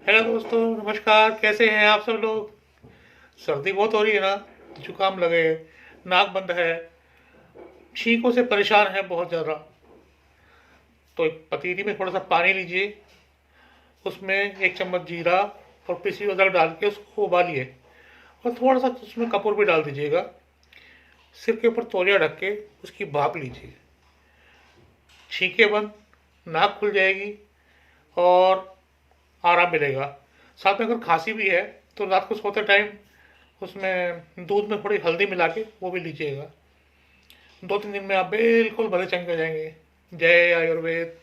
Hello दोस्तों, नमस्कार। कैसे हैं आप सब लोग? सर्दी बहुत हो रही है ना, जुकाम लगे, नाक बंद है, छींकों से परेशान है बहुत ज़्यादा। तो एक पतीली में थोड़ा सा पानी लीजिए, उसमें 1 चम्मच जीरा और पिसी हुई अदरक डाल के उसको उबालिए और थोड़ा सा उसमें कपूर भी डाल दीजिएगा। सिर के ऊपर तौलिया ढक के उसकी भाप लीजिए। छींकें बंद, नाक खुल जाएगी और आराम मिलेगा। साथ में अगर खांसी भी है तो रात को सोते टाइम उसमें दूध में थोड़ी हल्दी मिला के वो भी लीजिएगा। 2-3 दिन में आप बिल्कुल भले चंगे हो जाएंगे। जय आयुर्वेद।